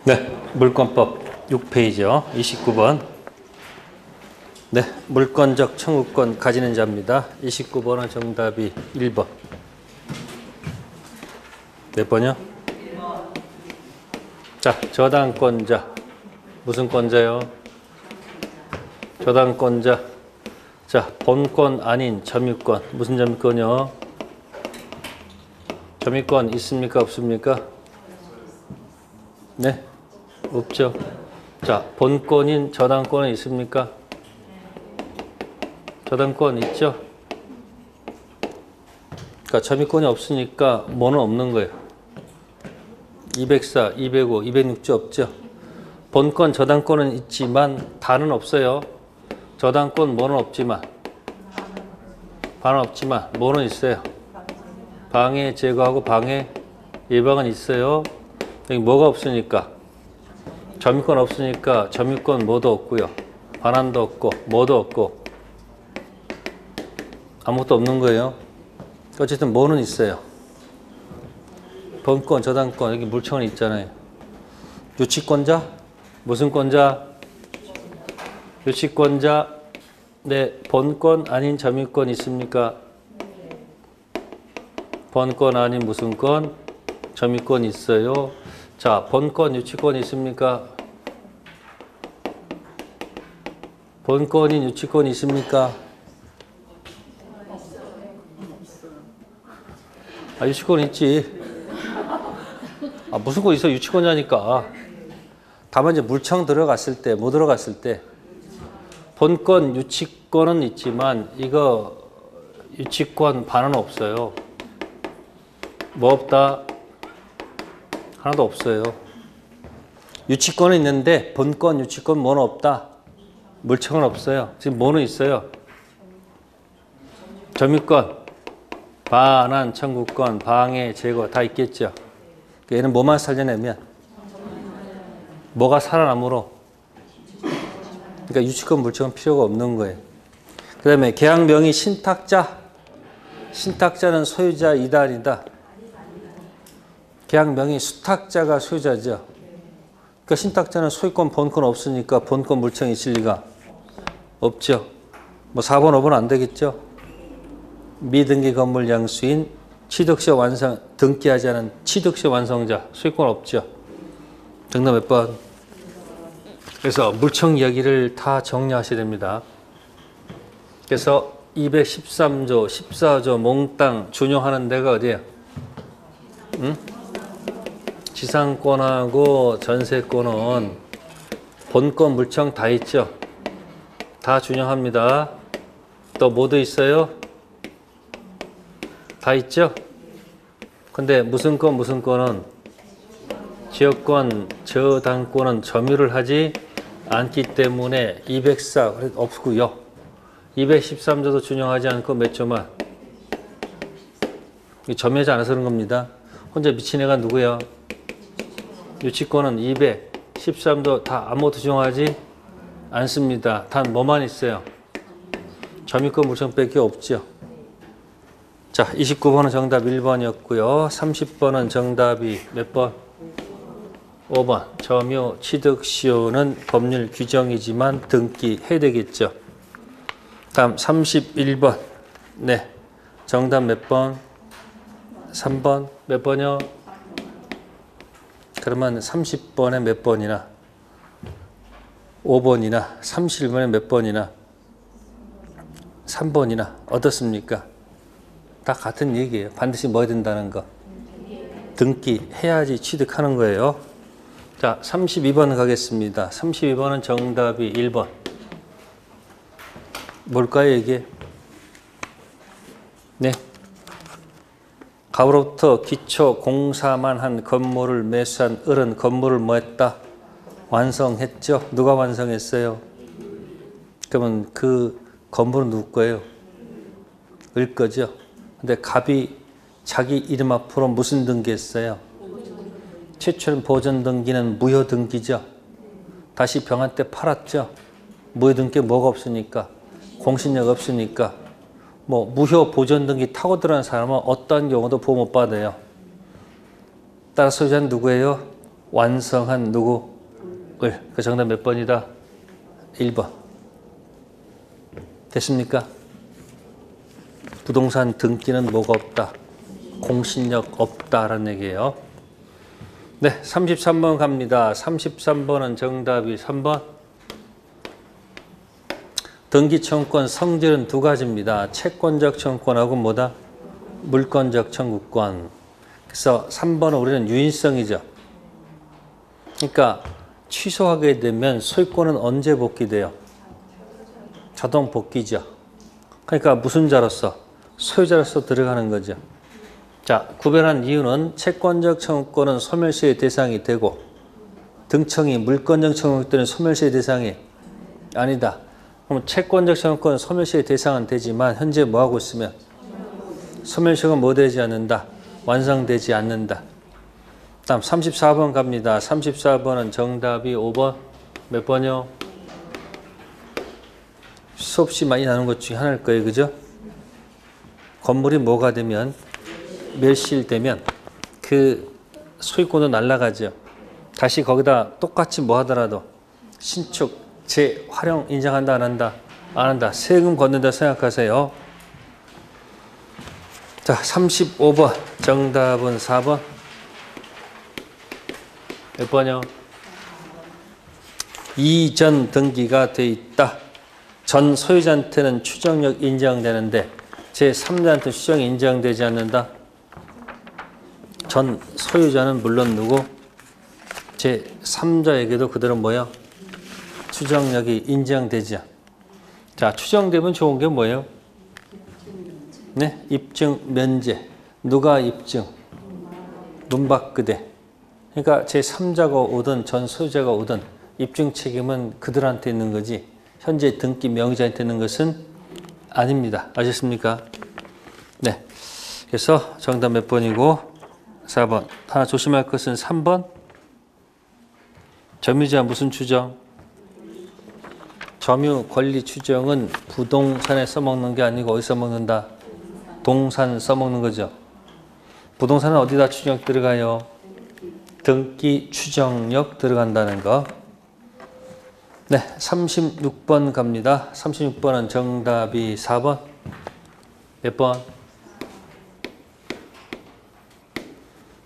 네, 물권법 6페이지요. 29번. 네, 물권적 청구권 가지는 자입니다. 29번은 정답이 1번. 몇 번이요? 1번. 자, 저당권자. 무슨 권자요? 저당권자. 자, 본권 아닌 점유권. 무슨 점유권이요? 점유권 있습니까? 없습니까? 네, 없죠. 자, 본권인 저당권은 있습니까? 저당권 있죠? 그러니까 점유권이 없으니까 뭐는 없는 거예요. 204, 205, 206조 없죠? 본권, 저당권은 있지만 다는 없어요. 저당권 뭐는 없지만 반은 없지만 뭐는 있어요. 방해 제거하고 방해 예방은 있어요. 여기 뭐가 없으니까 점유권 없으니까 점유권 뭐도 없고요. 반환도 없고 뭐도 없고 아무것도 없는 거예요. 어쨌든 뭐는 있어요. 본권, 저당권 여기 물청은 있잖아요. 유치권자? 무슨 권자? 유치권자. 네, 본권 아닌 점유권 있습니까? 본권 아닌 무슨 권? 점유권 있어요. 자, 본권, 유치권 있습니까? 본권인 유치권 있습니까? 아, 유치권 있지. 아, 무슨 권 있어? 유치권자니까. 다만 이제 물청 들어갔을 때, 뭐 들어갔을 때, 본권, 유치권은 있지만, 이거, 유치권 반은 없어요. 뭐 없다? 하나도 없어요. 유치권은 있는데, 본권, 유치권 뭐는 없다? 물청은 없어요. 지금 뭐는 있어요? 점유권, 반환, 청구권, 방해, 제거 다 있겠죠. 얘는 뭐만 살려내면 뭐가 살아남으로 그러니까 유치권, 물청은 필요가 없는 거예요. 그 다음에 계약명의 신탁자. 신탁자는 소유자이다 아니다. 계약명의 수탁자가 소유자죠. 그러니까 신탁자는 소유권, 본권 없으니까 본권, 물청이 있을 리가 없죠. 뭐 4번, 5번 안 되겠죠. 미등기 건물 양수인 취득세 완성, 등기하지 않은 취득세 완성자, 소유권 없죠. 정답 몇 번? 그래서 물청 이야기를 다 정리하셔야 됩니다. 그래서 213조, 14조 몽땅 준용하는 데가 어디예요? 응? 지상권하고 전세권은 본권, 물청 다 있죠. 다 준용합니다. 또 뭐도 있어요? 다 있죠? 근데 무슨 권, 무슨 권은 지역권, 저당권은 점유를 하지 않기 때문에 204 없고요. 213조도 준용하지 않고 몇 조만? 점유하지 않아서 그런 겁니다. 혼자 미친 애가 누구야? 유치권은 213도 다 아무것도 준용하지 않습니다. 단 뭐만 있어요? 점유권, 물청밖에 없죠. 자, 29번은 정답 1번이었고요. 30번은 정답이 몇 번? 5번. 점유, 취득, 시효는 법률 규정이지만 등기해야 되겠죠. 다음 31번. 네. 정답 몇 번? 3번. 몇 번이요? 그러면 30번에 몇 번이나? 5번이나 31번에 몇 번이나? 3번이나 어떻습니까? 다 같은 얘기예요. 반드시 뭐 해야 된다는 거. 등기해야지 취득하는 거예요. 자, 32번 가겠습니다. 32번은 정답이 1번. 뭘까요, 이게? 네. 가로부터 기초 공사만 한 건물을 매수한 을은 건물을 뭐 했다? 완성했죠. 누가 완성했어요? 그러면 그 건물은 누구 거예요? 을 거죠. 근데 갑이 자기 이름 앞으로 무슨 등기했어요? 최초의 보존 등기는 무효 등기죠. 다시 병한 때 팔았죠. 무효 등기 뭐가 없으니까 공신력 없으니까 뭐 무효 보존 등기 타고 들어간 사람은 어떠한 경우도 보호 못 받아요. 따라서 소유자는 누구예요? 완성한 누구? 을. 그 정답 몇 번이다? 1번. 됐습니까? 부동산 등기는 뭐가 없다? 공신력 없다라는 얘기예요. 네, 33번 갑니다. 33번은 정답이 3번. 등기청구권 성질은 두 가지입니다. 채권적 청구권하고 뭐다? 물권적 청구권. 그래서 3번은 우리는 유인성이죠. 그러니까 취소하게 되면 소유권은 언제 복귀돼요? 자동 복귀죠. 그러니까 무슨 자로서? 소유자로서 들어가는 거죠. 자, 구별한 이유는 채권적 청구권은 소멸시의 대상이 되고 등청이 물권적 청구권 때는 소멸시의 대상이 아니다. 그럼 채권적 청구권은 소멸시의 대상은 되지만 현재 뭐하고 있으면 소멸시효가 뭐 되지 않는다? 완성되지 않는다. 다음 34번 갑니다. 34번은 정답이 5번. 몇 번이요? 수없이 많이 나눈 것 중에 하나일 거예요. 그죠? 건물이 뭐가 되면 멸실되면 그 소유권도 날아가죠. 다시 거기다 똑같이 뭐 하더라도 신축, 재활용 인정한다 안 한다? 안 한다. 세금 걷는다 생각하세요. 자, 35번 정답은 4번. 몇 번이요? 이전 등기가 돼 있다. 전 소유자한테는 추정력 인정되는데 제3자한테 추정이 인정되지 않는다. 전 소유자는 물론 누구? 제3자에게도 그대로 뭐예요? 추정력이 인정되죠. 자, 추정되면 좋은 게 뭐예요? 네, 입증 면제. 누가 입증? 문박그대. 그러니까 제3자가 오든 전 소유자가 오든 입증 책임은 그들한테 있는 거지 현재 등기 명의자한테 있는 것은 아닙니다. 아셨습니까? 네. 그래서 정답 몇 번이고 4번. 하나 조심할 것은 3번. 점유자 무슨 추정? 점유 권리 추정은 부동산에 써먹는 게 아니고 어디서 먹는다? 동산 써먹는 거죠. 부동산은 어디다 추정력 들어가요? 등기 추정력 들어간다는 거. 네, 36번 갑니다. 36번은 정답이 4번. 몇 번?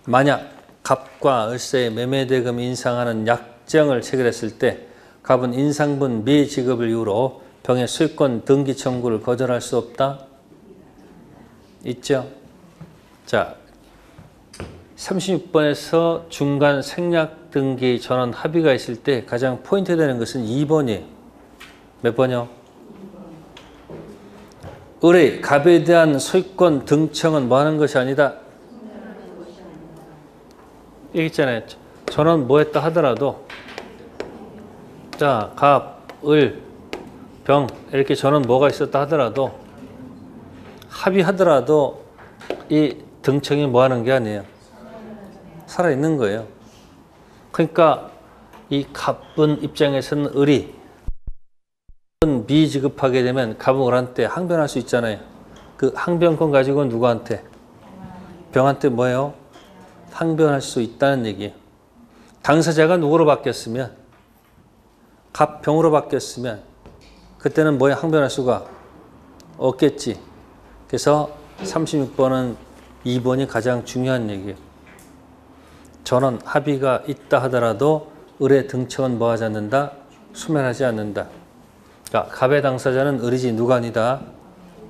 만약 갑과 을세의 매매대금 인상하는 약정을 체결했을 때 갑은 인상분 미지급을 이유로 병의 소유권 등기 청구를 거절할 수 없다? 있죠? 자, 36번에서 중간 생략 등기 전원 합의가 있을 때 가장 포인트 되는 것은 2번이에요. 몇 번이요? 을의 갑에 대한 소유권 등청은 뭐 하는 것이 아니다? 여기 있잖아요. 전원 뭐 했다 하더라도 자, 갑, 을, 병 이렇게 전원 뭐가 있었다 하더라도 합의하더라도 이 등청이 뭐 하는 게 아니에요. 살아있는 거예요. 그러니까 이 갑분 입장에서는 을이 미지급하게 되면 갑은 을한테 항변할 수 있잖아요. 그 항변권 가지고 누구한테? 병한테 뭐예요? 항변할 수 있다는 얘기예요. 당사자가 누구로 바뀌었으면 갑, 병으로 바뀌었으면 그때는 뭐에 항변할 수가 없겠지. 그래서 36번은 2번이 가장 중요한 얘기예요. 전원 합의가 있다 하더라도 을의 등청은 뭐 하지 않는다? 수면하지 않는다. 그러니까 갑의 당사자는 을이지 누가 아니다?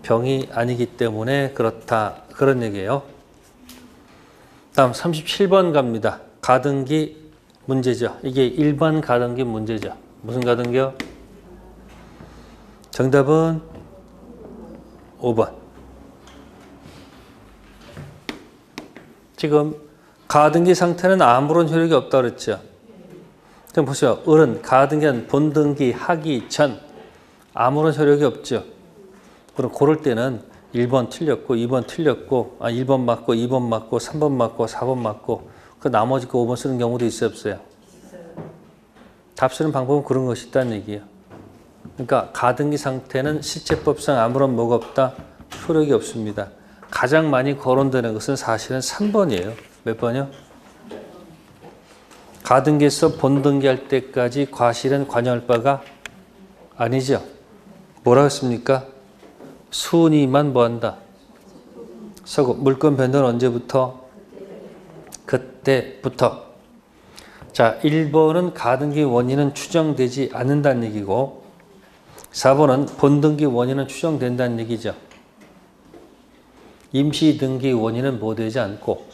병이 아니기 때문에 그렇다. 그런 얘기예요. 다음 37번 갑니다. 가등기 문제죠. 이게 일반 가등기 문제죠. 무슨 가등기요? 정답은 5번. 지금 가등기 상태는 아무런 효력이 없다고 그랬죠. 그럼 보세요. 을은 가등기는 본등기 하기 전 아무런 효력이 없죠. 그럼 고를 때는 1번 틀렸고 2번 틀렸고 1번 맞고 2번 맞고 3번 맞고 4번 맞고 그 나머지 그 5번 쓰는 경우도 있어요, 없어요? 답 쓰는 방법은 그런 것이 있다는 얘기예요. 그러니까 가등기 상태는 실제법상 아무런 뭐가 없다? 효력이 없습니다. 가장 많이 거론되는 것은 사실은 3번이에요. 몇 번이요? 가등기에서 본등기할 때까지 과실은 관여할 바가 아니죠. 뭐라고 했습니까? 순위만 뭐한다? 서고. 물건 변동은 언제부터? 그때부터. 자, 1번은 가등기 원인은 추정되지 않는다는 얘기고 4번은 본등기 원인은 추정된다는 얘기죠. 임시등기 원인은 뭐 되지 않고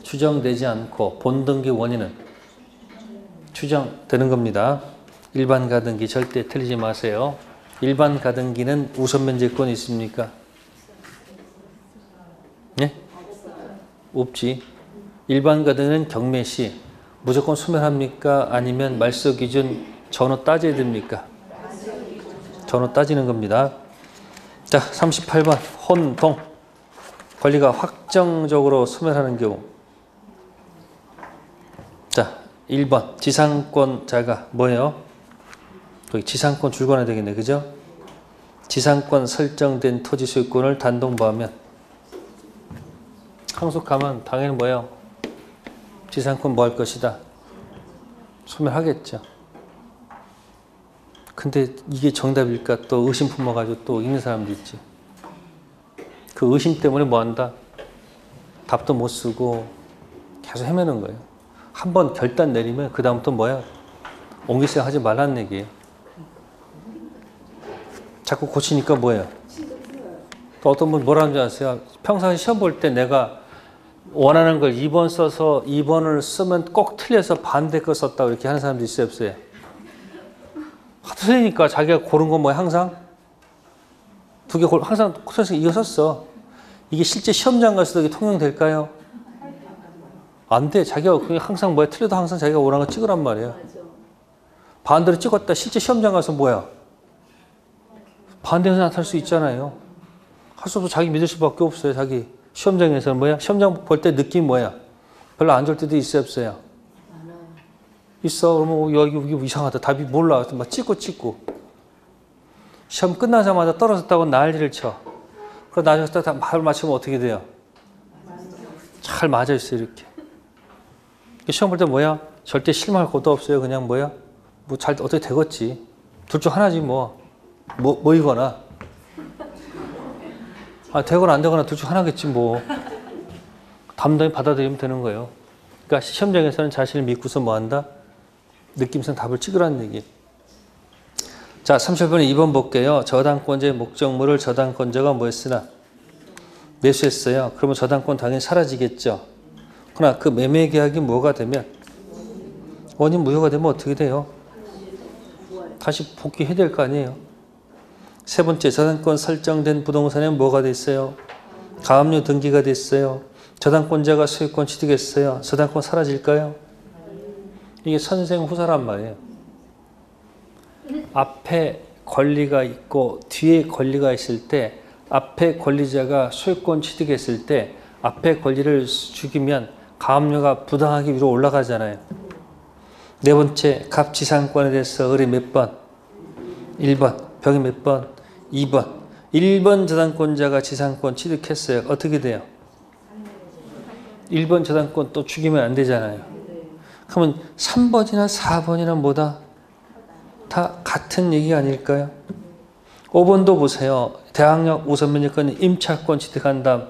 추정되지 않고 본등기 원인은 추정되는 겁니다. 일반 가등기 절대 틀리지 마세요. 일반 가등기는 우선면제권이 있습니까? 네? 없지. 일반 가등기는 경매시 무조건 소멸합니까? 아니면 말소 기준 전후 따져야 됩니까? 전후 따지는 겁니다. 자, 38번 혼동. 권리가 확정적으로 소멸하는 경우. 자, 1번 지상권자가 뭐예요? 여기 지상권 줄거나 되겠네. 그죠? 지상권 설정된 토지 소유권을 단독보하면 항속하면 당연히 뭐예요? 지상권 뭐 할 것이다? 소멸하겠죠. 근데 이게 정답일까? 또 의심 품어가지고 또 읽는 사람도 있지. 그 의심 때문에 뭐 한다? 답도 못 쓰고 계속 헤매는 거예요. 한번 결단 내리면 그 다음부터 뭐야? 옹기세 하지 말라는 얘기예요. 자꾸 고치니까 뭐예요? 또 어떤 분 뭐라는 줄 아세요? 평상시 시험 볼 때 내가 원하는 걸 2번 써서 2번을 쓰면 꼭 틀려서 반대 거 썼다고 이렇게 하는 사람도 있어요, 없어요? 틀리니까 자기가 고른 건 뭐야, 항상? 두 개 항상 선생님 이거 썼어. 이게 실제 시험장 가서도 이게 통용될까요? 안 돼. 자기가 항상 뭐야, 틀려도 항상 자기가 원하는 거 찍으란 말이야. 반대로 찍었다. 실제 시험장 가서 뭐야? 반대에서 나타날 수 있잖아요. 할 수 없어. 자기 믿을 수밖에 없어요. 자기 시험장에서는 뭐야? 시험장 볼 때 느낌 뭐야? 별로 안 좋을 때도 있어요, 없어요? 있어. 그러면 여기 이상하다. 답이 몰라. 막 찍고. 시험 끝나자마자 떨어졌다고 난리를 쳐. 그럼 나중에 딱 말을 맞추면 어떻게 돼요? 잘 맞아 있어요, 이렇게. 시험 볼 때 뭐야? 절대 실망할 것도 없어요. 그냥 뭐야? 뭐 잘 어떻게 되겠지. 둘 중 하나지 뭐이거나. 되거나 안 되거나 둘 중 하나겠지 뭐. 담당히 받아들이면 되는 거예요. 그러니까 시험장에서는 자신을 믿고서 뭐 한다? 느낌상 답을 찍으라는 얘기. 자, 30번에 2번 볼게요. 저당권자의 목적물을 저당권자가 뭐 했으나? 매수했어요. 그러면 저당권 당연히 사라지겠죠. 그러나 그 매매 계약이 뭐가 되면? 원인 무효가 되면 어떻게 돼요? 다시 복귀해야 될 거 아니에요. 세 번째, 저당권 설정된 부동산에 뭐가 됐어요? 가압류 등기가 됐어요. 저당권자가 소유권 취득했어요. 저당권 사라질까요? 이게 선생후사란 말이에요. 앞에 권리가 있고 뒤에 권리가 있을 때 앞에 권리자가 소유권 취득했을 때 앞에 권리를 죽이면 가압류가 부당하게 위로 올라가잖아요. 네 번째, 갑지상권에 대해서 의뢰 몇 번? 1번. 병이 몇 번? 2번. 1번 저당권자가 지상권 취득했어요. 어떻게 돼요? 1번 저당권 또 죽이면 안 되잖아요. 그러면 3번이나 4번이나 뭐다? 다 같은 얘기 아닐까요? 5번도 보세요. 대항력 우선면제권이 임차권 취득한 다음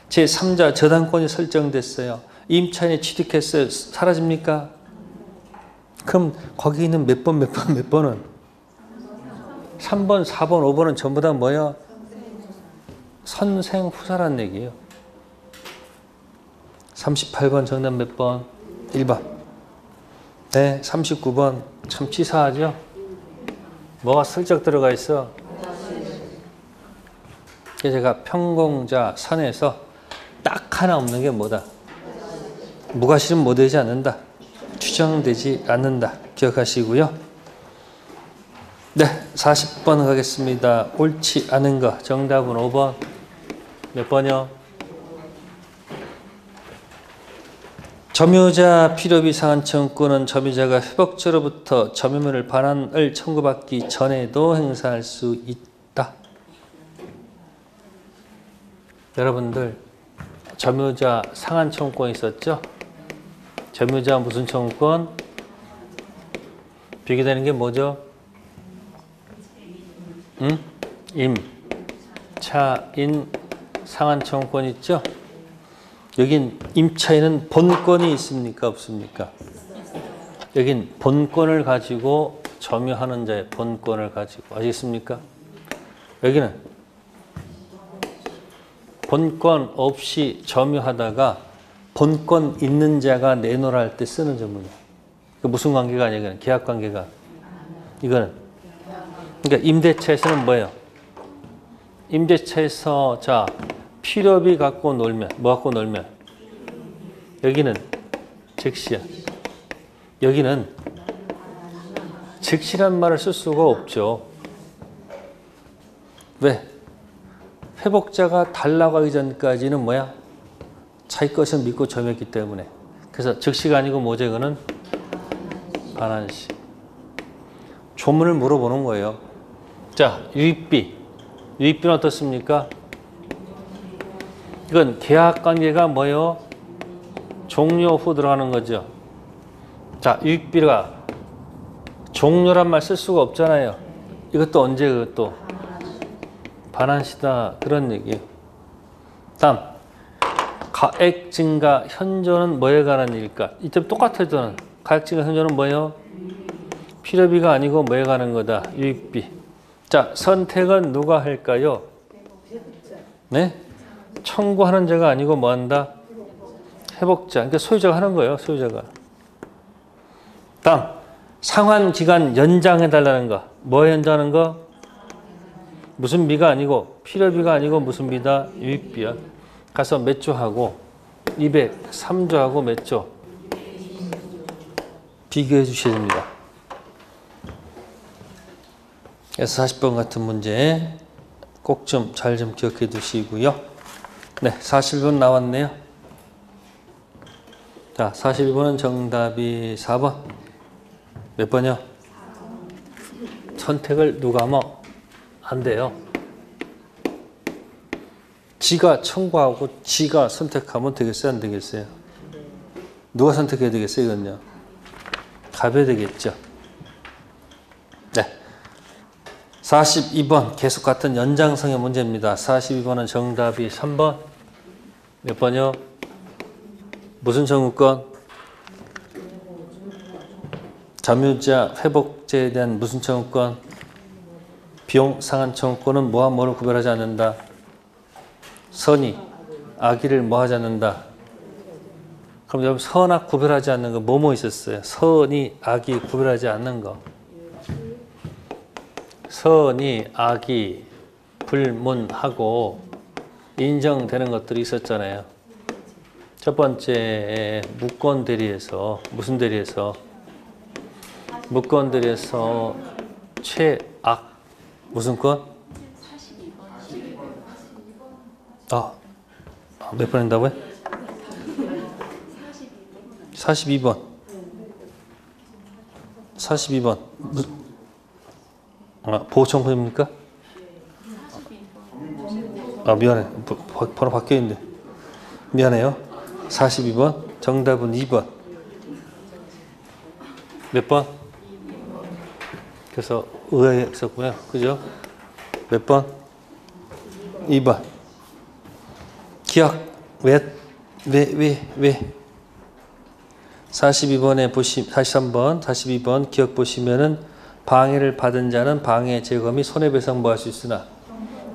제3자 저당권이 설정됐어요. 임차인이 취득했어요. 사라집니까? 그럼 거기 있는 몇 번은? 3번, 4번, 5번은 전부 다 뭐야? 선생후사란 얘기예요. 38번 정답 몇 번? 1번. 네, 39번. 참 치사하죠? 뭐가 슬쩍 들어가 있어? 제가 평공자 선에서 딱 하나 없는 게 뭐다? 무과실은 뭐 되지 않는다? 추정되지 않는다. 기억하시고요. 네, 40번 가겠습니다. 옳지 않은 거. 정답은 5번. 몇 번이요? 점유자 필요비 상한 청구는 점유자가 회복자로부터 점유물을 반환을 청구받기 전에도 행사할 수 있다. 여러분들 점유자 상한 청구권 있었죠? 점유자 무슨 청구권? 비교되는 게 뭐죠? 임, 차, 인, 상한청권 있죠? 여긴 임차인은 본권이 있습니까? 없습니까? 여긴 본권을 가지고 점유하는 자의 본권을 가지고 아시겠습니까? 여기는 본권 없이 점유하다가 본권 있는 자가 내놓으라 할 때 쓰는 전문이에요. 그 무슨 관계가 아니야? 이거는 계약 관계가. 이거는 그러니까 임대차에서는 뭐예요? 임대차에서 자 필요비 갖고 놀면 뭐 갖고 놀면 여기는 즉시야. 여기는 즉시란 말을 쓸 수가 없죠. 왜? 회복자가 달라고 하기 전까지는 뭐야? 자기 것을 믿고 점였기 때문에. 그래서 즉시가 아니고 뭐죠? 이거는 반환시. 조문을 물어보는 거예요. 자, 유입비. 유입비는 어떻습니까? 이건 계약관계가 뭐예요? 종료 후 들어가는 거죠. 자, 유입비가 종료란 말 쓸 수가 없잖아요. 이것도 언제 그것도 반환시다. 그런 얘기예요. 다음, 가액 증가 현저는 뭐에 관한 일일까? 이때 똑같아요. 저는. 가액 증가 현저는 뭐예요? 필요비가 아니고 뭐에 관한 거다? 유입비. 자, 선택은 누가 할까요? 네? 청구하는 자가 아니고 뭐 한다? 회복자. 그러니까 소유자가 하는 거예요. 소유자가. 다음, 상환 기간 연장해달라는 거. 뭐 연장하는 거? 무슨 비가 아니고 필요비가 아니고 무슨 비다? 유입비야. 가서 몇 조 하고 203조 하고 몇 조? 비교해 주셔야 됩니다. 그래서 40번 같은 문제 꼭 좀 잘 좀 기억해 두시고요. 네, 41번 나왔네요. 자, 41번은 정답이 4번. 몇 번이요? 선택을 누가 하면 안 돼요. 지가 청구하고 지가 선택하면 되겠어요? 안 되겠어요? 누가 선택해야 되겠어요? 이건요. 가벼야 되겠죠. 네. 42번 계속 같은 연장성의 문제입니다. 42번은 정답이 3번. 몇 번이요? 무슨 청구권? 점유자 회복제에 대한 무슨 청구권? 비용 상한 청구권은 뭐와 뭐를 구별하지 않는다? 선이 악의를 뭐 하지 않는다? 그럼 여러분 선악 구별하지 않는 거 뭐뭐 있었어요? 선이 악이 구별하지 않는 거. 선이 악이 불문하고 인정되는 것들이 있었잖아요. 첫 번째 무권 대리에서 무슨 대리에서? 무권 대리에서 최악 무슨 권? 몇 번 한다고요? 42번. 42번. 보호청구입니까? 미안해. 번호 바뀌어있는데. 미안해요. 42번. 정답은 2번. 몇 번? 그래서 의아했었고요. 그죠? 몇 번? 2번. 기억. 왜? 42번에 43번, 42번 기억 보시면은 방해를 받은 자는 방해 제거 및 손해배상 뭐 할 수 있으나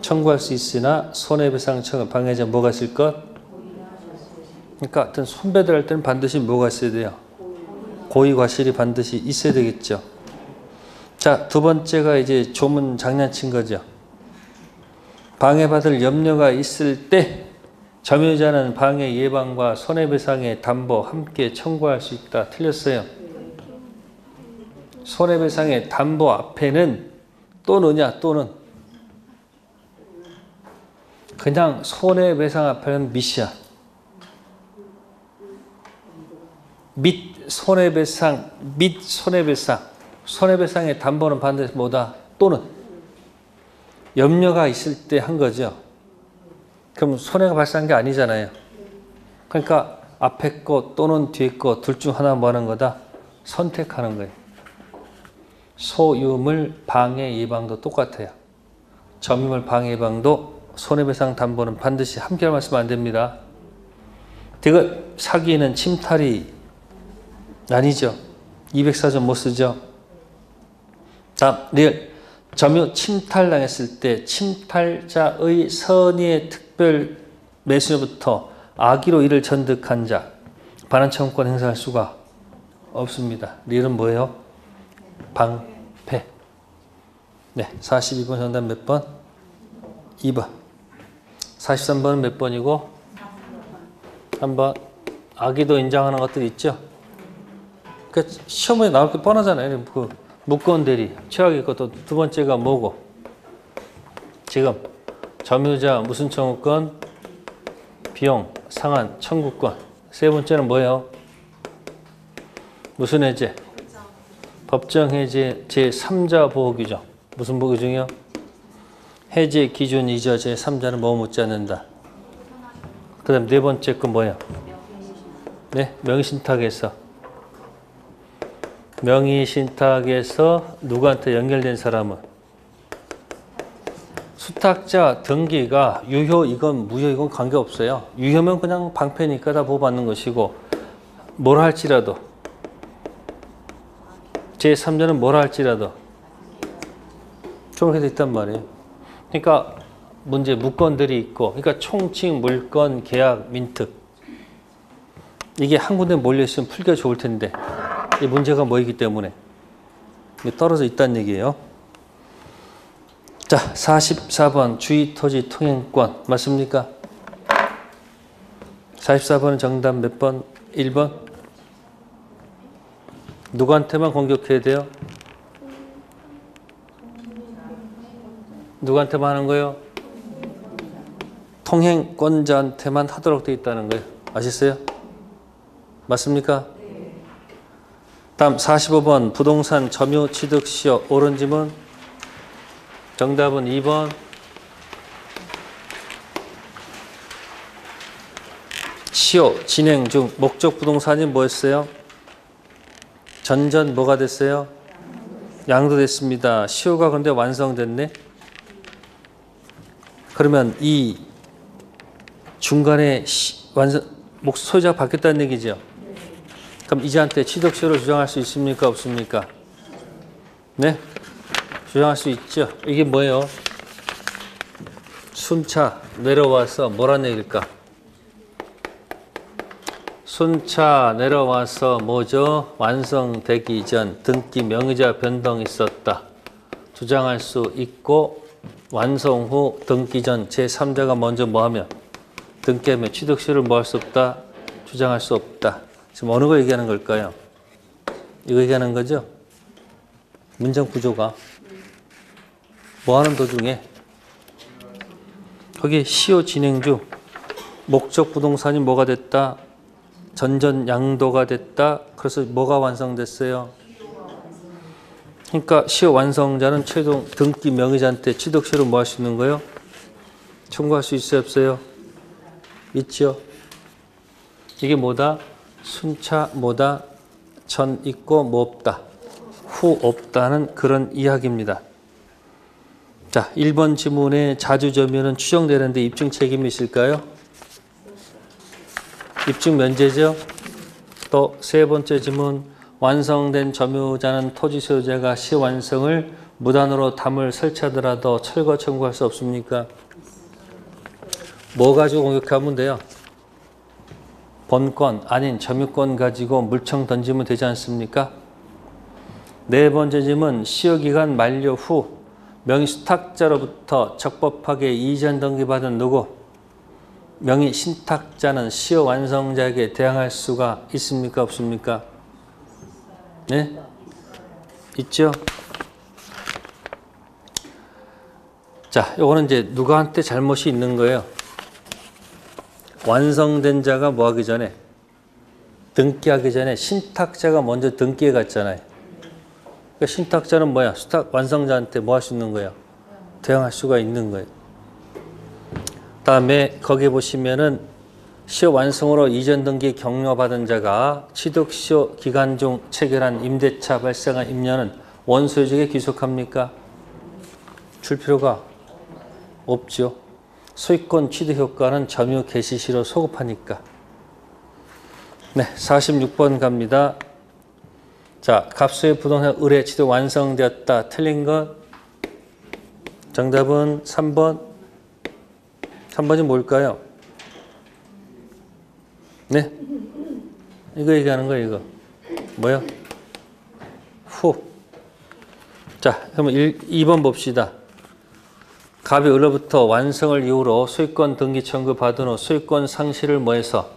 청구할 수 있으나 손해배상 청구 방해자 뭐가 있을 것? 그러니까 어떤 손배들할 때는 반드시 뭐가 있어야 돼요? 고의 과실이 반드시 있어야 되겠죠. 자, 두 번째가 이제 조문 장난친 거죠. 방해받을 염려가 있을 때 점유자는 방해 예방과 손해배상의 담보 함께 청구할 수 있다. 틀렸어요. 손해배상의 담보 앞에는 또느냐 또는 그냥 손해배상 앞에는 밑이야. 및 손해배상 및 손해배상 손해배상의 담보는 반드시 뭐다? 또는 염려가 있을 때 한 거죠. 그럼 손해가 발생한 게 아니잖아요. 그러니까 앞에 거 또는 뒤에 거 둘 중 하나 뭐 하는 거다? 선택하는 거예요. 소유물 방해 예방도 똑같아요. 점유물 방해 예방도 손해배상 담보는 반드시 함께 말씀하면 안 됩니다. 이거 사기는 침탈이 아니죠. 204점 못 쓰죠. 다음 리얼. 점유 침탈당했을 때 침탈자의 선의의 특별 매수로부터 악의로 이를 전득한 자 반환 청구권 행사할 수가 없습니다. 리얼은 뭐예요? 방패. 네, 42번 정답 몇 번? 2번. 43번은 몇 번이고? 3번. 악의도 인정하는 것들 있죠? 그러니까 시험에 나올 게 뻔하잖아요. 그 무권 대리, 최악의 것도 두 번째가 뭐고? 지금 점유자 무슨 청구권? 비용, 상한, 청구권. 세 번째는 뭐예요? 무슨 해제? 법정 해제 제3자 보호 규정. 무슨 보호 규정이요? 해제 기준이죠. 제3자는 뭐 묻지 않는다. 그 다음 네 번째 건 뭐예요? 네, 명의신탁에서. 명의신탁에서 누구한테 연결된 사람은? 수탁자 등기가 유효 이건 무효 이건 관계없어요. 유효면 그냥 방패니까 다 보호받는 것이고 뭘 할지라도 제3자는 뭘 할지라도 그렇게 돼 있단 말이에요. 그러니까 문제 무건들이 있고 그러니까 총칭, 물건, 계약, 민특 이게 한 군데 몰려있으면 풀기가 좋을 텐데 이 문제가 뭐이기 때문에 떨어져 있다는 얘기예요. 자, 44번 주의토지 통행권 맞습니까? 44번은 정답 몇 번? 1번? 누구한테만 공격해야 돼요? 누구한테만 하는 거예요? 통행권자한테만 하도록 되어 있다는 거예요. 아셨어요? 맞습니까? 다음 45번 부동산 점유 취득 시효 옳은 지문 정답은 2번 시효 진행 중 목적 부동산이 뭐였어요? 전전 뭐가 됐어요? 양도됐습니다. 시효가 그런데 완성됐네. 그러면 이 중간에 소유자가 바뀌었다는 얘기죠. 그럼 이자한테 취득시효를 주장할 수 있습니까? 없습니까? 네? 주장할 수 있죠. 이게 뭐예요? 순차 내려와서 뭐란 얘기일까? 순차 내려와서 뭐죠? 완성되기 전 등기 명의자 변동이 있었다. 주장할 수 있고 완성 후 등기 전 제3자가 먼저 뭐하면 등기하면 취득시효를 뭐 할 수 없다? 주장할 수 없다. 지금 어느 거 얘기하는 걸까요? 이거 얘기하는 거죠? 문장 구조가 뭐하는 도중에 거기 시효 진행 중 목적 부동산이 뭐가 됐다? 전전 양도가 됐다. 그래서 뭐가 완성됐어요? 그러니까 시효 완성자는 최종 등기 명의자한테 취득시효를 뭐 할 수 있는 거예요? 청구할 수 있어요? 없어요? 있죠? 이게 뭐다? 순차 뭐다? 전 있고 뭐 없다. 후 없다는 그런 이야기입니다. 자, 1번 지문에 자주점유는 추정되는데 입증 책임이 있을까요? 입증 면제죠. 또 세 번째 지문 완성된 점유자는 토지 소유자가 시완성을 무단으로 담을 설치하더라도 철거 청구할 수 없습니까? 뭐 가지고 공격하면 돼요? 본권 아닌 점유권 가지고 물청 던지면 되지 않습니까? 네 번째 질문 시효기간 만료 후 명의수탁자로부터 적법하게 이전 등기받은 누구? 명의신탁자는 시효 완성자에게 대항할 수가 있습니까? 없습니까? 네? 있죠? 자, 요거는 이제 누구한테 잘못이 있는 거예요? 완성된 자가 뭐 하기 전에? 등기하기 전에 신탁자가 먼저 등기해 갔잖아요. 그러니까 신탁자는 뭐야? 수탁 완성자한테 뭐 할 수 있는 거예요? 대항할 수가 있는 거예요. 다음에 거기 보시면은 시효 완성으로 이전 등기 격려받은 자가 취득시효 기간 중 체결한 임대차 발생한 임야는 원소유주에게 귀속합니까? 줄 필요가 없죠. 소유권 취득 효과는 점유 개시 시로 소급하니까. 네, 46번 갑니다. 자, 갑수의 부동산 의뢰 취득 완성되었다. 틀린 것. 정답은 3번. 3번이 뭘까요? 네? 이거 얘기하는 거예요, 이거. 뭐요? 후. 자, 그러면 2번 봅시다. 갑이 을로부터 완성을 이유로 소유권 등기 청구 받은 후 소유권 상실을 뭐해서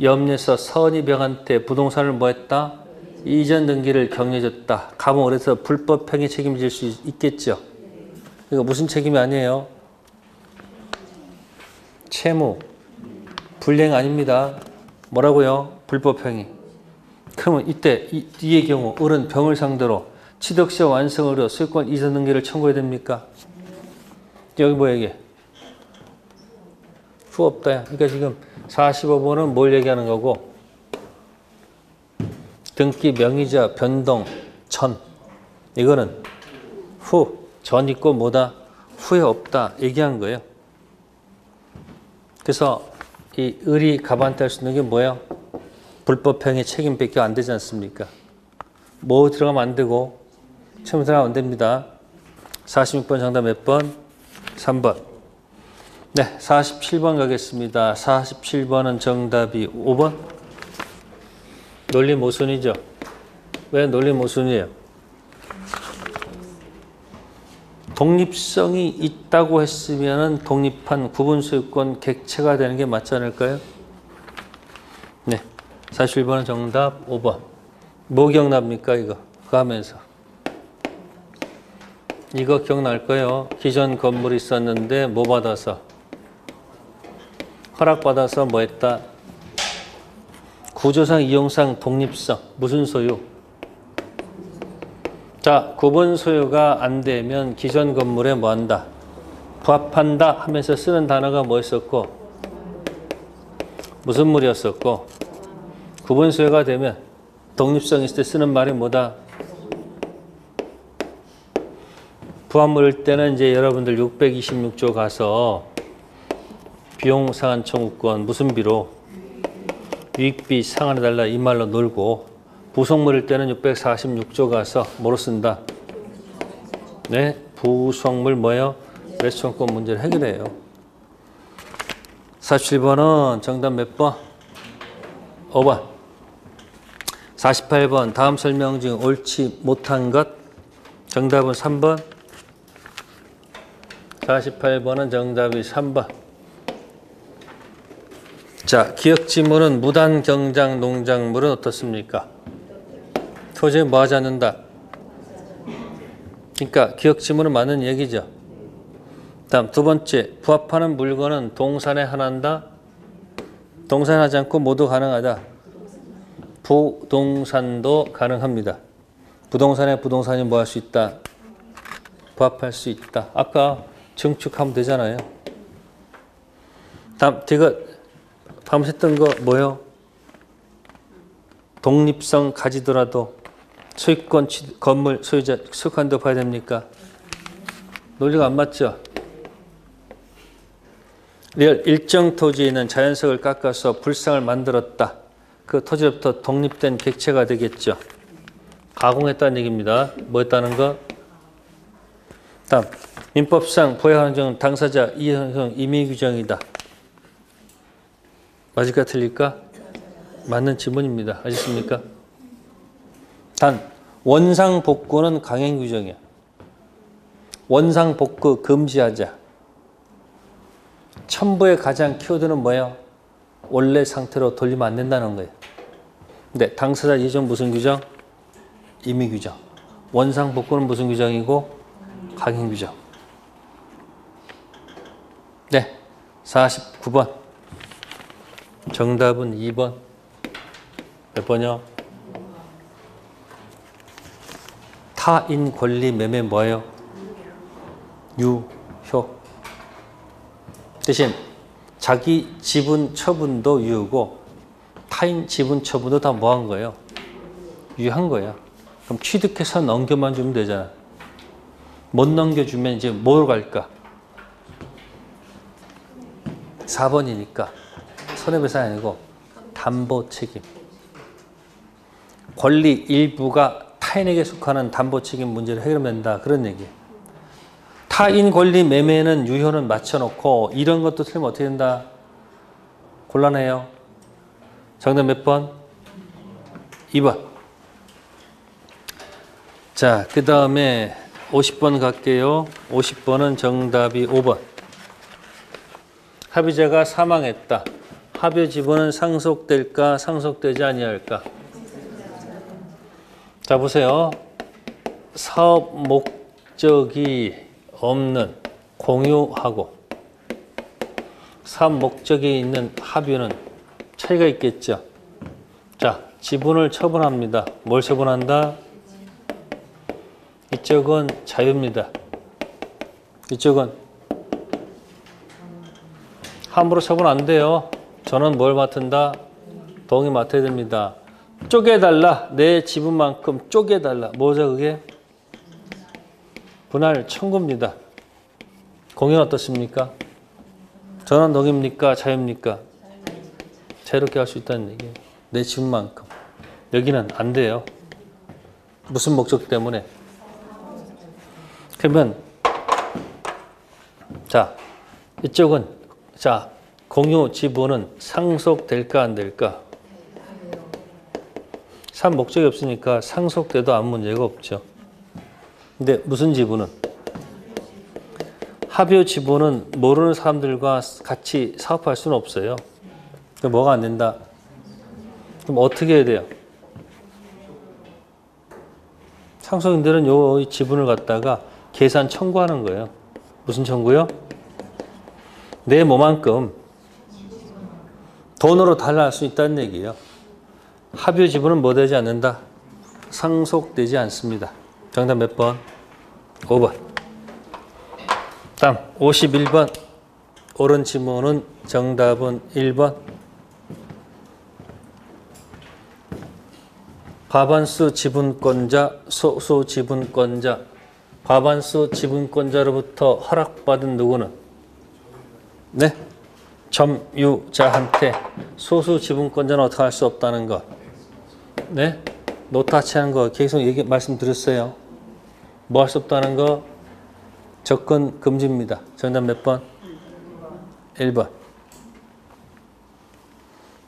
염려해서 서은이 병한테 부동산을 뭐했다? 이전 등기를 격려해줬다. 갑은 을에서 불법행위 책임질 수 있겠죠. 이거 무슨 책임이 아니에요? 채무. 불이행 아닙니다. 뭐라고요? 불법행위. 그러면 이때 이의 경우 을은 병을 상대로 취득시 완성을 이루어 소유권 이전 등기를 청구해야 됩니까? 여기 뭐야 이게? 후 없다. 그러니까 지금 45번은 뭘 얘기하는 거고 등기 명의자 변동 전 이거는 후 전 있고 뭐다? 후에 없다 얘기한 거예요. 그래서 이 을이 갑한테 할 수 있는 게 뭐예요? 불법행위 책임밖에 안 되지 않습니까? 뭐 들어가면 안 되고 처음 들어가면 안 됩니다. 46번 정답 몇 번? 3번. 네, 47번 가겠습니다. 47번은 정답이 5번. 논리 모순이죠. 왜 논리 모순이에요? 독립성이 있다고 했으면 독립한 구분소유권 객체가 되는 게 맞지 않을까요? 네, 41번은 정답 5번. 뭐 기억납니까 이거? 그거 하면서. 이거 기억날 거예요. 기존 건물이 있었는데 뭐 받아서? 허락받아서 뭐 했다? 구조상 이용상 독립성. 무슨 소유? 자, 구분 소유가 안 되면 기존 건물에 뭐 한다? 부합한다 하면서 쓰는 단어가 뭐였었고? 무슨 물이었었고? 구분 소유가 되면 독립성 있을 때 쓰는 말이 뭐다? 부합물일 때는 이제 여러분들 626조 가서 비용 상한 청구권 무슨 비로? 유익비 상환해달라 이 말로 놀고 부속물일 때는 646조 가서 뭐로 쓴다? 네, 부속물 뭐예요? 매수청구권 문제를 해결해요. 47번은 정답 몇 번? 5번. 48번 다음 설명 중 옳지 못한 것 정답은 3번. 48번은 정답이 3번. 자, 기역지물은 무단 경작 농작물은 어떻습니까? 토지에 뭐 하지 않는다? 그러니까 기역지물은 맞는 얘기죠. 다음 두 번째, 부합하는 물건은 동산에 하나한다? 동산하지 않고 모두 가능하다? 부동산도 가능합니다. 부동산에 부동산이 뭐 할 수 있다? 부합할 수 있다. 아까 증축하면 되잖아요. 다음, 제가 방금 했던 거 뭐예요? 독립성 가지더라도 소유권, 건물 소유자 소유권도 봐야 됩니까? 논리가 안 맞죠? 일정 토지에 있는 자연석을 깎아서 불상을 만들었다. 그 토지로부터 독립된 객체가 되겠죠. 가공했다는 얘기입니다. 뭐 했다는 거? 다음, 민법상 부여한정 당사자 이행성 임의규정이다. 맞을까 틀릴까? 맞는 지문입니다. 아셨습니까? 단, 원상복구는 강행규정이야. 원상복구 금지하자. 첨부의 가장 키워드는 뭐예요? 원래 상태로 돌리면 안 된다는 거예요. 근데 당사자 이전 무슨 규정? 임의규정. 원상복구는 무슨 규정이고? 강행규정. 네, 49번. 정답은 2번. 몇 번이요? 타인 권리 매매 뭐예요? 유효. 대신 자기 지분 처분도 유효고 타인 지분 처분도 다 뭐 한 거예요? 유효한 거예요. 그럼 취득해서 넘겨만 주면 되잖아. 못 넘겨주면 이제 뭐로 갈까? 4번이니까 손해배상이 아니고 담보 책임. 권리 일부가 타인에게 속하는 담보 책임 문제를 해결한다. 그런 얘기예요. 타인 권리 매매는 유효는 맞춰놓고 이런 것도 틀리면 어떻게 된다? 곤란해요. 정답 몇 번? 2번. 자, 그 다음에 50번 갈게요. 50번은 정답이 5번. 합의자가 사망했다. 합의 지분은 상속될까 상속되지 아니할까? 자, 보세요. 사업 목적이 없는 공유하고 사업 목적이 있는 합의는 차이가 있겠죠. 자, 지분을 처분합니다. 뭘 처분한다? 이쪽은 자유입니다. 이쪽은 함부로 처분 안 돼요. 저는 뭘 맡은다? 동의 맡아야 됩니다. 쪼개달라. 내 지분만큼 쪼개달라. 뭐죠 그게? 분할 청구입니다. 공유는 어떻습니까? 전환 동의입니까? 자유입니까? 자유롭게 할 수 있다는 얘기예요. 내 지분만큼. 여기는 안 돼요. 무슨 목적 때문에? 그러면 자, 이쪽은 자, 공유 지분은 상속될까 안 될까? 산 목적이 없으니까 상속돼도 아무 문제가 없죠. 근데 무슨 지분은? 합의 지분은 모르는 사람들과 같이 사업할 수는 없어요. 그럼 뭐가 안 된다? 그럼 어떻게 해야 돼요? 상속인들은 요 지분을 갖다가 계산 청구하는 거예요. 무슨 청구요? 내 뭐만큼 돈으로 달라할 수 있다는 얘기예요. 합의 지분은 뭐 되지 않는다? 상속되지 않습니다. 정답 몇 번? 5번. 다음 51번. 옳은 지문은 정답은 1번. 과반수 지분권자, 소수 지분권자. 과반수 지분권자로부터 허락받은 누구는? 네? 점유자한테 소수 지분권자는 어떻게 할 수 없다는 것. 네? 노타치하는 거 계속 말씀드렸어요. 뭐 할 수 없다는 거? 접근 금지입니다. 정답 몇 번? 1번.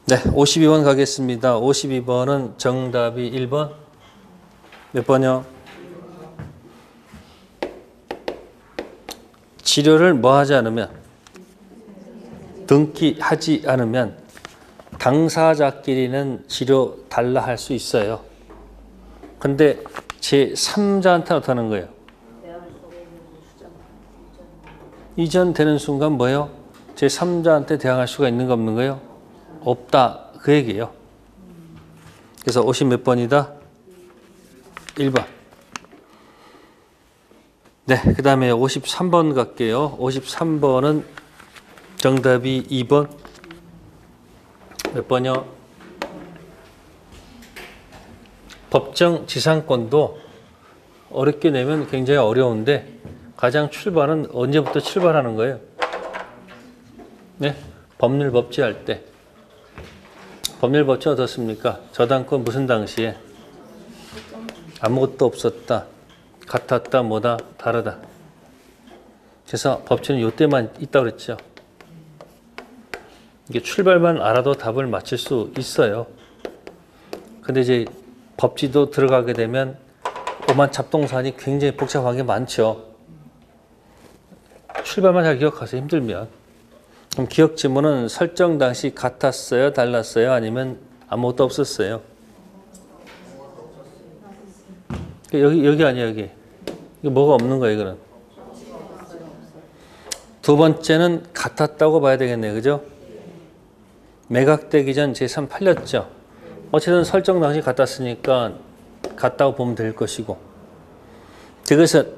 네, 52번 가겠습니다. 52번은 정답이 1번. 몇 번이요? 치료를 뭐 하지 않으면? 등기하지 않으면 당사자끼리는 치료 달라 할 수 있어요. 근데 제3자한테 어떻게 하는 거예요? 이전되는 순간 뭐예요? 제3자한테 대항할 수가 있는 거 없는 거예요? 없다. 그 얘기예요. 그래서 50 몇 번이다? 1번. 네, 그 다음에 53번 갈게요. 53번은 정답이 2번. 몇 번이요? 법정 지상권도 어렵게 내면 굉장히 어려운데 가장 출발은 언제부터 출발하는 거예요? 네? 법률 법제할 때. 법률 법제 어떻습니까? 저당권 무슨 당시에? 아무것도 없었다. 같았다. 뭐다? 다르다. 그래서 법치는 이때만 있다고 그랬죠. 이게 출발만 알아도 답을 맞출 수 있어요. 근데 이제 법지도 들어가게 되면 오만 잡동사니 굉장히 복잡하게 많죠. 출발만 잘 기억하세요. 힘들면. 그럼 기억 지문은 설정 당시 같았어요? 달랐어요? 아니면 아무것도 없었어요? 여기 아니야, 여기. 이거 뭐가 없는 거예요, 이거는. 두 번째는 같았다고 봐야 되겠네요. 그죠? 매각되기 전 제3 팔렸죠. 어쨌든 설정 당시 같았으니까 같다고 보면 될 것이고. 그것은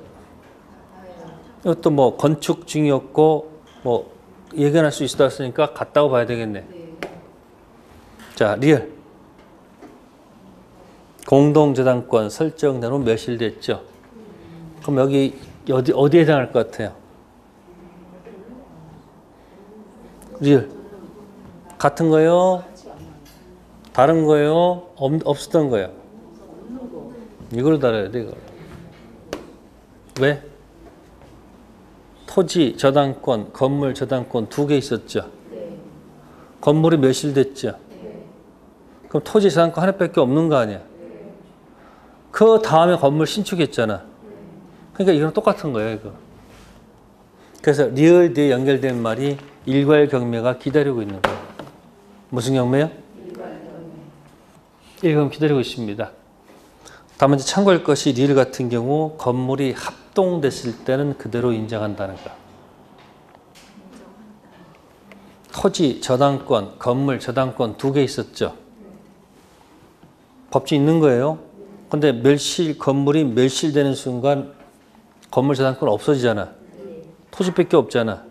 이것도 뭐 건축 중이었고 뭐 예견할 수 있었으니까 같다고 봐야 되겠네. 자, 리얼. 공동저당권 설정된 후 멸실됐죠. 그럼 여기 어디에 해당할 것 같아요? 리을. 같은 거요? 다른 거요? 없었던 거요? 이걸 달아야 돼, 이걸. 왜? 토지 저당권, 건물 저당권 2개 있었죠. 건물이 멸실됐죠. 그럼 토지 저당권 하나밖에 없는 거 아니야. 그 다음에 건물 신축했잖아. 그러니까 이거랑 똑같은 거예요, 이거. 그래서 리을 뒤에 연결된 말이 일괄 경매가 기다리고 있는 거예요. 무슨 경매요? 일괄 기다리고 있습니다. 다만 이제 참고할 것이 리을 같은 경우 건물이 합동됐을 때는 그대로 인정한다는 거. 토지 저당권, 건물 저당권 2개 있었죠. 법칙 있는 거예요. 근데 건물이 멸실되는 순간 건물 저당권 없어지잖아. 토지밖에 없잖아.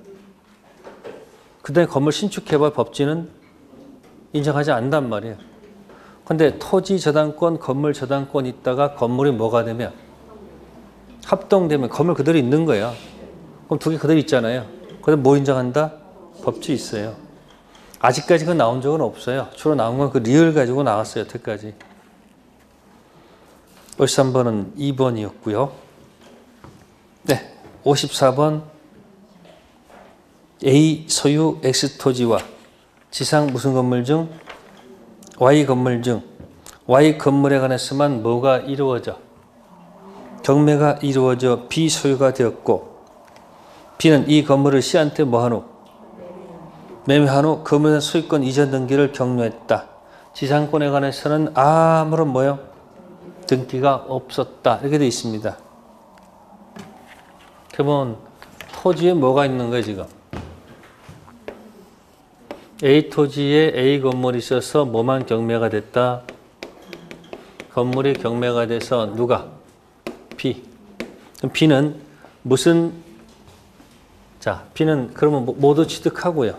그 다음에 건물 신축해봐 법지는 인정하지 않는단 말이에요. 근데 토지 저당권, 건물 저당권 있다가 건물이 뭐가 되면 합동되면 건물 그대로 있는 거야. 그럼 2개 그대로 있잖아요. 그럼 뭐 인정한다? 법지 있어요. 아직까지 그 나온 적은 없어요. 주로 나온 건 그 리을 가지고 나왔어요. 여태까지. 53번은 2번이었고요. 네, 54번 A 소유 X 토지와 지상 무슨 건물 중? Y 건물 중 Y 건물에 관해서만 뭐가 이루어져? 경매가 이루어져 B 소유가 되었고 B는 이 건물을 C한테 뭐한 후? 매매한 후 건물의 소유권 이전 등기를 격려했다. 지상권에 관해서는 아무런 뭐요? 등기가 없었다. 이렇게 되어 있습니다. 그러면 토지에 뭐가 있는 거예요 지금? A 토지에 A 건물이 있어서 뭐만 경매가 됐다? 건물이 경매가 돼서 누가? B. 그럼 B는 무슨? 자, B는 그러면 모두 취득하고요.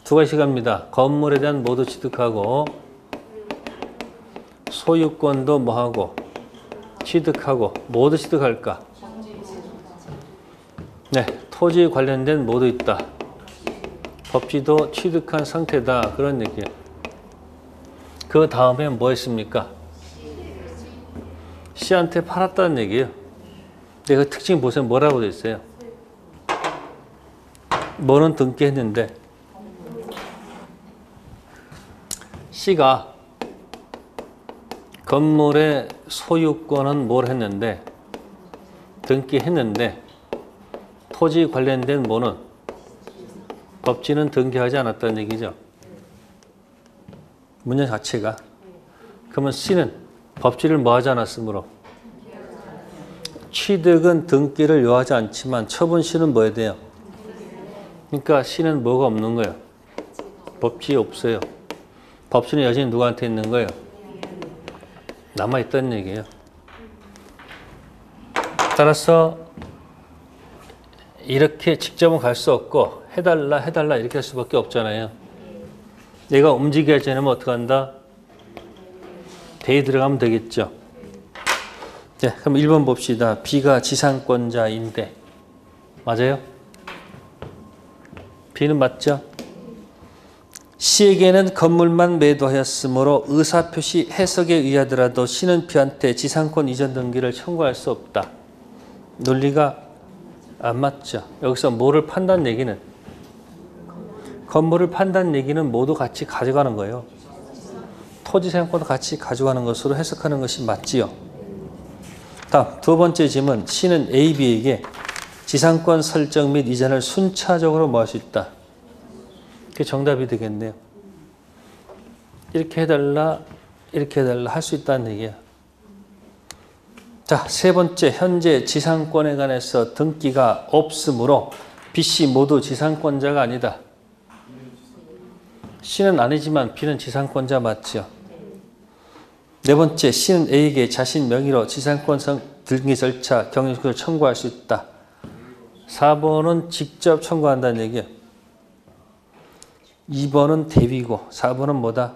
2가지 갑니다. 건물에 대한 모두 취득하고 소유권도 뭐하고? 취득하고. 모두 취득할까? 네, 토지 관련된 모두 있다. 법지도 취득한 상태다. 그런 얘기예요. 그 다음에 뭐 했습니까? C한테 팔았다는 얘기예요. 근데 그 특징 보세요. 뭐라고 돼 있어요? 뭐는 등기했는데 C가 건물의 소유권은 뭘 했는데 등기했는데 토지 관련된 뭐는 법지는 등기하지 않았다는 얘기죠. 문제 자체가. 그러면 C는 법지를 뭐 하지 않았으므로 취득은 등기를 요하지 않지만 처분 C는 뭐 해야 돼요? 그러니까 C는 뭐가 없는 거예요? 법지 없어요. 법지는 여전히 누구한테 있는 거예요? 남아있다는 얘기예요. 따라서 이렇게 직접은 갈 수 없고 해달라 이렇게 할 수밖에 없잖아요. 얘가 움직여야 되면 어떡한다? 대에 들어가면 되겠죠. 네, 그럼 1번 봅시다. B가 지상권자인데 맞아요? B는 맞죠? C에게는 건물만 매도하였으므로 의사표시 해석에 의하더라도 C는 B한테 지상권 이전 등기를 청구할 수 없다. 논리가 안 맞죠. 여기서 뭐를 판다는 얘기는 건물을 판다는 얘기는 모두 같이 가져가는 거예요. 토지 사용권도 같이 가져가는 것으로 해석하는 것이 맞지요. 다음 2번째 질문. C는 A, B에게 지상권 설정 및 이전을 순차적으로 뭐 할 수 있다. 그게 정답이 되겠네요. 이렇게 해달라 할 수 있다는 얘기야. 자, 3번째. 현재 지상권에 관해서 등기가 없으므로 B, C 모두 지상권자가 아니다. C는 아니지만 B는 지상권자 맞죠. 4번째. C는 A에게 자신 명의로 지상권 등기 절차 경영권을 청구할 수 있다. 4번은 직접 청구한다는 얘기예요. 2번은 대비고 4번은 뭐다?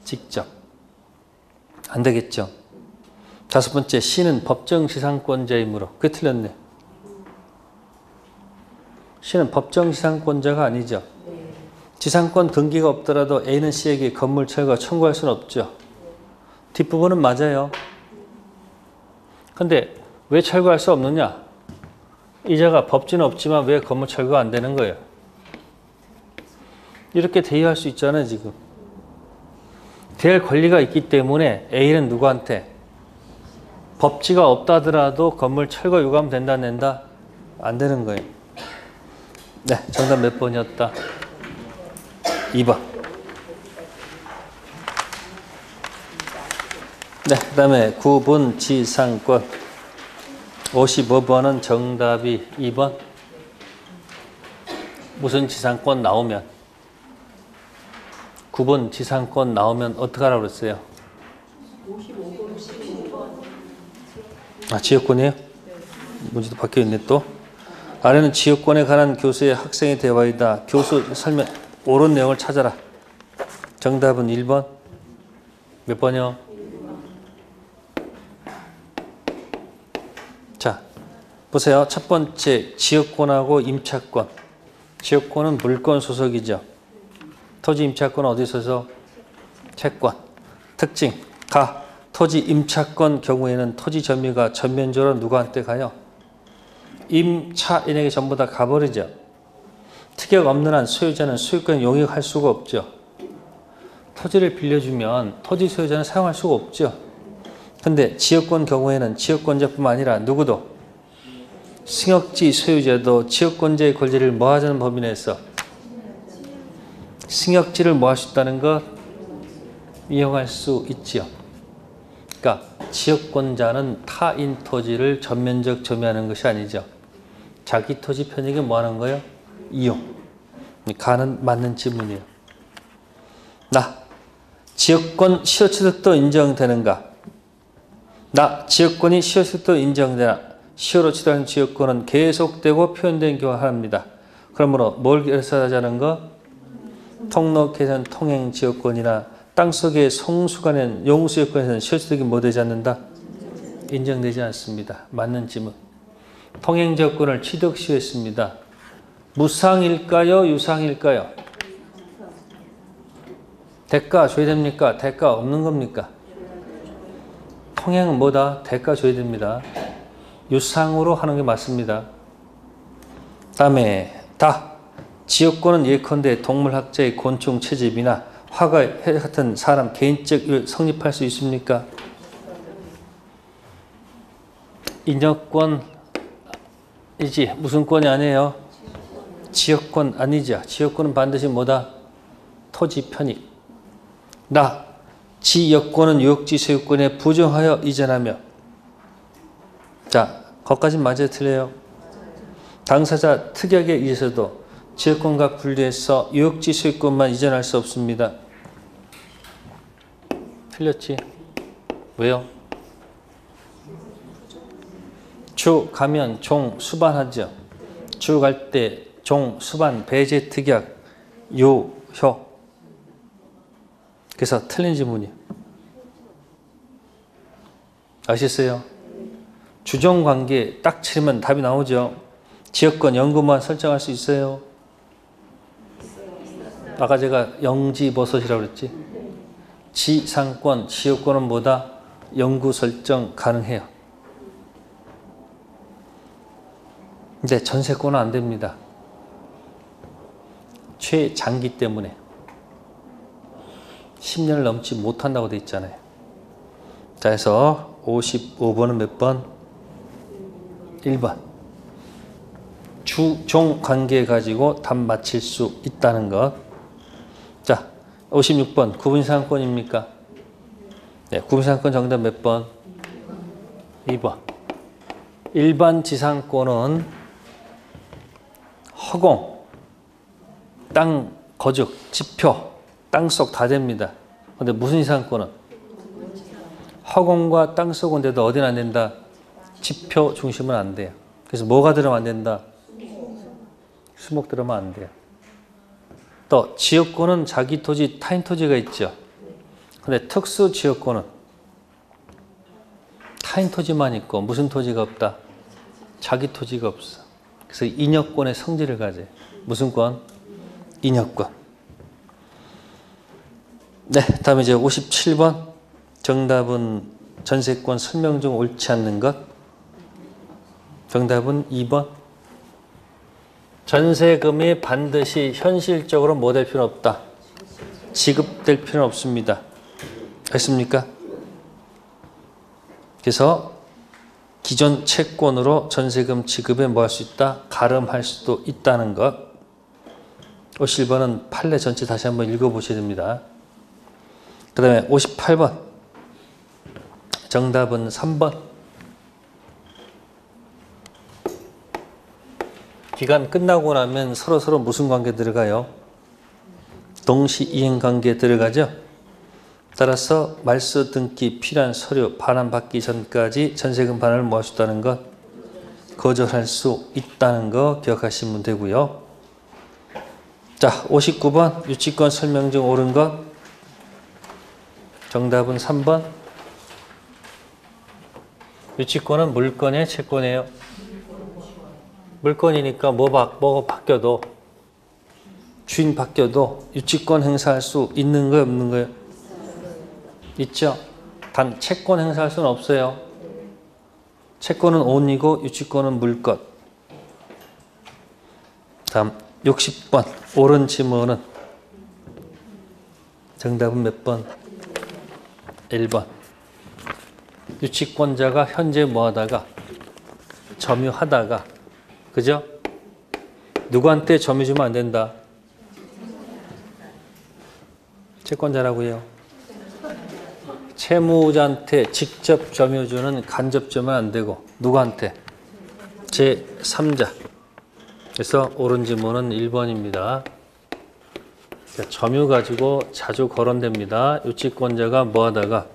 직접. 안 되겠죠. 다섯 번째, C는 법정 지상권자이므로. 그게 틀렸네. C는 법정 지상권자가 아니죠. 지상권 등기가 없더라도 A는 C에게 건물 철거 청구할 수는 없죠. 뒷부분은 맞아요. 근데 왜 철거할 수 없느냐? 이자가 법지는 없지만 왜 건물 철거가 안 되는 거예요? 이렇게 대의할 수 있잖아요, 지금. 될 권리가 있기 때문에 A는 누구한테? 법지가 없다 하더라도 건물 철거 요구하면 된다, 안 된다? 안 되는 거예요. 네, 정답 몇 번이었다? 2번. 네, 그 다음에 구분 지상권. 55번은 정답이 2번. 무슨 지상권 나오면, 구분 지상권 나오면 어떻게 하라고 그랬어요? 아, 지역권이에요? 문제도 바뀌어 있네 또. 아래는 지역권에 관한 교수의 학생의 대화이다. 교수 설명, 옳은 내용을 찾아라. 정답은 1번. 몇 번이요? 자, 보세요. 첫 번째, 지역권하고 임차권. 지역권은 물권 소속이죠. 토지 임차권은 어디 있어서? 채권. 특징, 가. 토지 임차권 경우에는 토지 점유가 전면적으로 누구한테 가요? 임차인에게 전부 다 가버리죠. 특약 없는 한 소유자는 소유권 용역할 수가 없죠. 토지를 빌려주면 토지 소유자는 사용할 수가 없죠. 근데 지역권 경우에는 지역권자뿐만 아니라 누구도 승역지 소유자도 지역권자의 권리를 뭐하자는 법이 내서 승역지를 뭐 할 수 있다는 것 이용할 수 있지요. 그러니까 지역권자는 타인 토지를 전면적 점유하는 것이 아니죠. 자기 토지 편익에 뭐 하는 거예요? 이용. 가는 맞는 질문이에요. 나 지역권 시효취득도 인정되는가? 나 지역권이 시효취득도 인정되나? 시효로 취득한 지역권은 계속되고 표현된 경우 하나입니다. 그러므로 뭘 결사하자는 거? 통로 개선 통행 지역권이나 땅속의 송수관의 용수여권에서는 시효취득이 뭐 되지 않는다? 인정되지 않습니다. 맞는 질문. 통행지역권을 취득 시효했습니다. 무상일까요? 유상일까요? 대가 줘야 됩니까? 대가 없는 겁니까? 통행은 뭐다? 대가 줘야 됩니다. 유상으로 하는 게 맞습니다. 다음에 다. 지역권은 예컨대 동물학자의 곤충 채집이나 화가 같은 사람 개인적 성립할 수 있습니까? 인정권이지 무슨 권이 아니에요? 지역권 아니죠. 지역권은 반드시 뭐다? 토지 편익. 나 지역권은 유역지 소유권에 부정하여 이전하며. 자, 거기까지 맞아요, 틀려요? 당사자 특약에 의해서도 지역권과 분리해서 유역지 소유권만 이전할 수 없습니다. 틀렸지? 왜요? 주 가면 종 수반하죠. 주 갈 때 종 수반 배제 특약 유효. 그래서 틀린 지문이에요. 아시겠어요? 주종관계 딱 치면 답이 나오죠. 지역권 연구만 설정할 수 있어요? 아까 제가 영지버섯이라고 그랬지. 지상권, 지역권은 뭐다? 연구 설정 가능해요. 근데 전세권은 안 됩니다. 최장기 때문에 10년을 넘지 못한다고 돼 있잖아요. 자, 해서 55번은 몇 번? 1번. 주종 관계 가지고 답 맞힐 수 있다는 것. 자, 56번 구분지상권입니까? 네, 구분지상권 정답 몇 번? 2번. 일반 지상권은 허공, 땅 거죽, 지표, 땅속 다 됩니다. 근데 무슨 지상권은? 허공과 땅속은 돼도 어디는 안 된다? 지표 중심은 안 돼요. 그래서 뭐가 들어가면 안 된다? 수목 들어가면 안 돼요. 또 지역권은 자기 토지, 타인 토지가 있죠. 근데 특수 지역권은 타인 토지만 있고 무슨 토지가 없다? 자기 토지가 없어. 그래서 인여권의 성질을 가져요. 무슨 권? 인여권. 네, 다음에 이제 57번. 정답은 전세권 설명 중 옳지 않는 것. 정답은 2번. 전세금이 반드시 현실적으로 뭐 될 필요는 없다. 지급될 필요는 없습니다. 됐습니까? 그래서 기존 채권으로 전세금 지급에 뭐 할 수 있다? 가름할 수도 있다는 것. 51번은 판례 전체 다시 한번 읽어보셔야 됩니다. 그 다음에 58번. 정답은 3번. 기간 끝나고 나면 서로 무슨 관계 들어가요? 동시 이행 관계 들어가죠? 따라서 말소 등기 필요한 서류 반환받기 전까지 전세금 반환을 뭐 할 수 있다는 것? 거절할 수 있다는 거 기억하시면 되고요. 자, 59번 유치권 설명 중 옳은 것. 정답은 3번. 유치권은 물건이에요? 채권이에요? 물건이니까 뭐가 바뀌어도 주인 바뀌어도 유치권 행사할 수 있는 거예요? 없는 거예요? 있죠? 단 채권 행사할 수는 없어요. 채권은 온이고 유치권은 물건. 다음 60번 옳은 지문은 정답은 몇 번? 1번. 유치권자가 현재 뭐하다가 점유하다가 그죠? 누구한테 점유 주면 안 된다. 채권자라고요. 채무자한테 직접 점유 주는 간접 점유는 안 되고 누구한테? 제3자. 그래서 옳은 지문은 1번입니다. 점유 가지고 자주 거론됩니다. 유치권자가 뭐하다가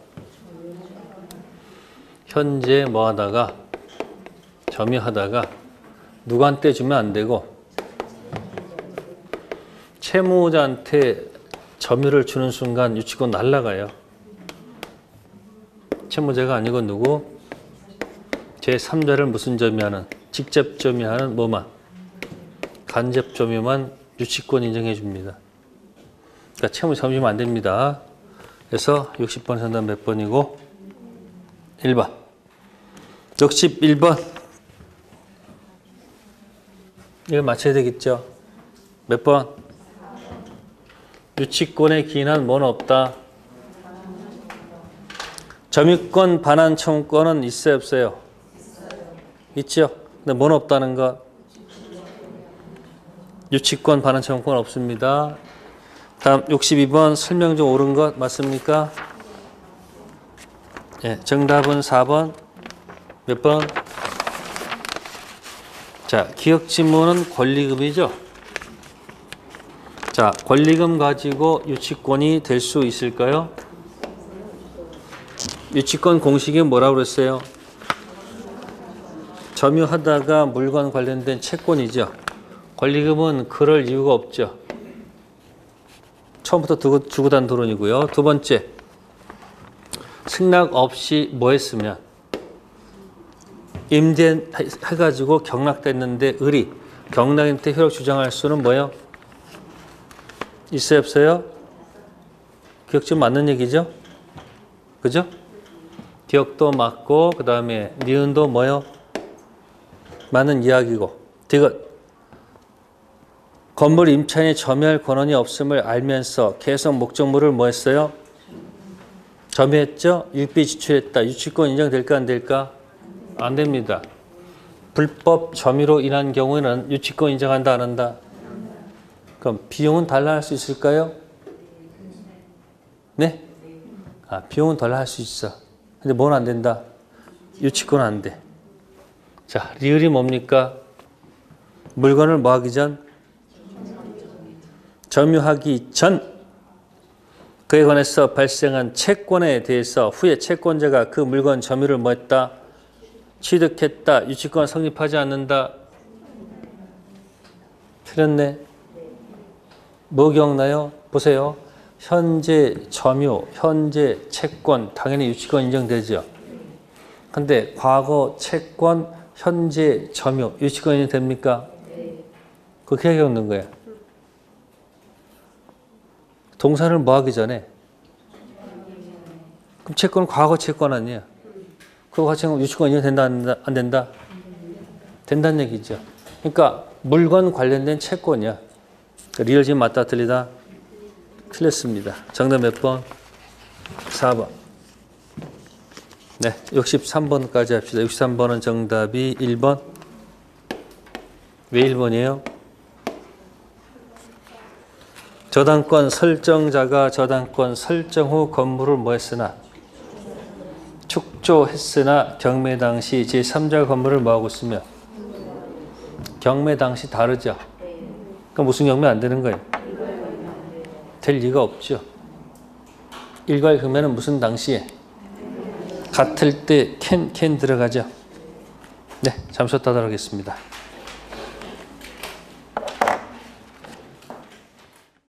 현재 뭐하다가 점유하다가 누구한테 주면 안 되고 채무자한테 점유를 주는 순간 유치권 날라가요. 채무자가 아니고 누구? 제3자를 무슨 점유하는? 직접 점유하는 뭐만? 간접 점유만 유치권 인정해 줍니다. 그러니까 채무 점유면 안 됩니다. 그래서 60번 정답 몇 번이고? 1번. 61번. 이거 맞춰야 되겠죠? 몇 번? 유치권에 기인한 뭐는 없다. 점유권 반환 청구권은 있어요, 없어요? 있죠? 근데 뭐는 없다는 것? 유치권 반환 청구권 없습니다. 다음 62번 설명 중 옳은 것 맞습니까? 예, 정답은 4번. 몇 번? 자, 기억 지문은 권리금이죠. 자, 권리금 가지고 유치권이 될 수 있을까요? 유치권 공식이 뭐라고 그랬어요? 점유하다가 물건 관련된 채권이죠. 권리금은 그럴 이유가 없죠. 처음부터 주고 단 돈이고요. 두 번째, 승낙 없이 뭐 했으면 임대해가지고 경락됐는데 의리, 경락인데 효력 주장할 수는 뭐예요? 있어요, 없어요? 기억 좀 맞는 얘기죠? 그죠? 기억도 맞고 그 다음에 니은도 뭐예요? 맞는 이야기고. 디귿. 건물 임차인이 점유할 권한이 없음을 알면서 계속 목적물을 뭐 했어요? 점유했죠? 일비 지출했다. 유치권 인정될까 안 될까? 안 됩니다. 불법 점유로 인한 경우에는 유치권 인정한다 안 한다? 그럼 비용은 달라 할 수 있을까요? 네? 비용은 달라 할 수 있어. 근데 뭐는 안 된다? 유치권은 안 돼. 자, 리을이 뭡니까? 물건을 뭐 하기 전? 점유하기 전. 그에 관해서 발생한 채권에 대해서 후에 채권자가 그 물건 점유를 뭐 했다? 취득했다. 유치권 성립하지 않는다. 틀렸네. 뭐 기억나요? 보세요. 현재 점유, 현재 채권, 당연히 유치권 인정되죠. 근데 과거 채권, 현재 점유, 유치권이 됩니까? 그렇게 겪는 거예요. 동사를 뭐 하기 전에? 그럼 채권은 과거 채권 아니에요? 그거 같이 유치권이 된다, 안 된다? 된다는 얘기죠. 그러니까 물건 관련된 채권이야. 리얼 지금 맞다 틀리다? 틀렸습니다. 정답 몇 번? 4번. 네, 63번까지 합시다. 63번은 정답이 1번. 왜 1번이에요? 저당권 설정자가 저당권 설정 후 건물을 뭐 했으나? 축조했으나 경매 당시 제3자 건물을 뭐 하고 있으며? 경매 당시 다르죠? 그럼 무슨 경매 안 되는 거예요? 될 리가 없죠. 일괄 경매는 무슨 당시에? 같을 때 캔 들어가죠. 네, 잠시 후에 하도록 하겠습니다.